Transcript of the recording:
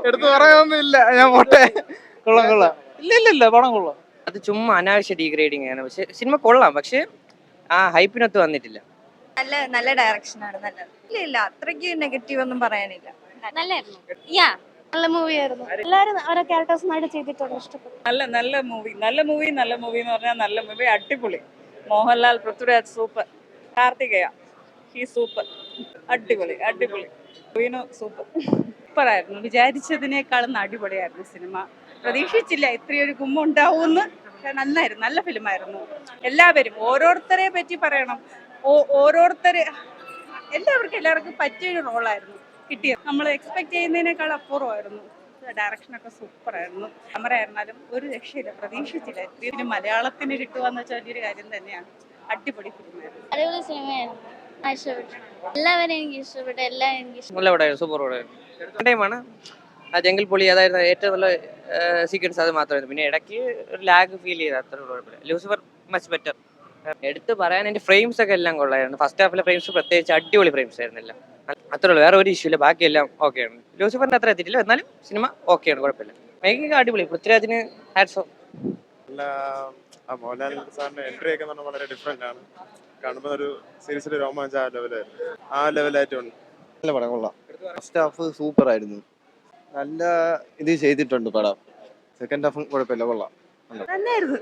എടുത്തു പറയാനൊന്നും ഇല്ല, ഞാൻ പോട്ടെ. കൊള്ളാം കൊള്ളാം. ഇല്ല ഇല്ല ഇല്ല, പടം കൊള്ളാം. അത് ചുമ്മാ അനാവശ്യ ഡീഗ്രേഡിങ് ആണ്. പക്ഷെ സിനിമ കൊള്ളാം, പക്ഷെ ആ ഹൈപ്പിനൊത്ത് വന്നിട്ടില്ല. നല്ല നല്ല ഡയറക്ഷൻ ആണ്. നല്ലത്. ഇല്ല ഇല്ല, അത്രയ്ക്ക് നെഗറ്റീവ് ഒന്നും പറയാനില്ല. നല്ലായിരുന്നു. യാ, നല്ല മൂവി ആയിരുന്നു. എല്ലാരും ഓരോ ക്യാരക്ടേഴ്സ് നന്നായിട്ട് ചെയ്തിട്ടുണ്ട്, ഇഷ്ടപ്പെട്ടു. നല്ല നല്ല മൂവി എന്ന് പറഞ്ഞാൽ നല്ല മൂവി, അടിപൊളി. മോഹൻലാൽ, പൃഥ്വിരാജ് സൂപ്പർ, കാർത്തികേയ ഈ സൂപ്പർ, അടിപൊളി അടിപൊളി, വീണു സൂപ്പർ, സൂപ്പറായിരുന്നു. വിചാരിച്ചതിനേക്കാളും അടിപൊളിയായിരുന്നു സിനിമ. പ്രതീക്ഷിച്ചില്ല ഇത്രയൊരു ഗുമ്മ ഉണ്ടാവുമെന്ന്. നന്നായിരുന്നു, നല്ല ഫിലിമായിരുന്നു. എല്ലാവരും ഓരോരുത്തരെ പറ്റി പറയണം. ഓരോരുത്തര് എല്ലാവർക്കും പറ്റിയൊരു റോളായിരുന്നു കിട്ടിയത്. നമ്മൾ എക്സ്പെക്ട് ചെയ്യുന്നതിനേക്കാൾ അപൂർവമായിരുന്നു. ഡയറക്ഷനൊക്കെ സൂപ്പറായിരുന്നു. ക്യാമറ ആയിരുന്നാലും ഒരു രക്ഷയില്ല, പ്രതീക്ഷിച്ചില്ല ഇതിന് മലയാളത്തിന് കിട്ടുകയെന്ന് വെച്ചാൽ വലിയൊരു കാര്യം തന്നെയാണ്. അടിപൊളി ഫിലിമായിരുന്നു. അടിപൊളി സിനിമയായിരുന്നു. ഇഷ്ടപ്പെട്ടു. എല്ലാവരും എനിക്ക് ഇഷ്ടപ്പെട്ടു. എല്ലാം എനിക്ക് ഇഷ്ടപ്പെട്ടു. നല്ല പടമായിരുന്നു, സൂപ്പർ പടമായിരുന്നു. ടൈമാണ് ആ ജംഗിൾ പൊളി, അതായിരുന്നു ഏറ്റവും നല്ല സീക്വൻസ്. അത് മാത്രമായിരുന്നു. പിന്നെ ഇടയ്ക്ക് ഒരു ലാഗ് ഫീൽ ചെയ്ത, അത്ര കുഴപ്പമില്ല. Lucifer much better. എടുത്ത് പറയാൻ എൻ്റെ ഫ്രെയിംസ് ഒക്കെ എല്ലാം കൊള്ളായിരുന്നു. ഫസ്റ്റ് ഹാഫിലെ ഫ്രെയിംസ് പ്രത്യേകിച്ച് അടിപൊളി ഫ്രെയിംസ് ആയിരുന്നില്ല. അത്രേ ഉള്ളൂ, വേറെ ഒരു ഇഷ്യൂ ഇല്ല. ബാക്കിയെല്ലാം ഓക്കെയാണ്. ലൂസിഫറിന്റെ അത്ര എത്തിയിട്ടില്ല, എന്നാലും സിനിമ ഓക്കെയാണ്, കുഴപ്പമില്ല. മേക്കിംഗ് അടിപൊളി. പൃഥ്വിരാജിന് ഹാറ്റ്സ് ഓഫ്. മോഹൻലാൽ സാറിന്റെ എൻട്രി ഒക്കെ വളരെ ഡിഫറെന്റ് ആണ്. കാണുമ്പോൾ ഒരു സീരീസിലെ രോമാഞ്ചം ആ ലെവലായിട്ടുണ്ട്. നല്ല പടം, കൊള്ളാം. ഫസ്റ്റ് ഹാഫ് സൂപ്പർ ആയിരുന്നു. നല്ല ഇത് ചെയ്തിട്ടുണ്ട് പടം. സെക്കൻഡ് ഹാഫും കുഴപ്പമില്ല, കൊള്ളാം. നന്നായിരുന്നു.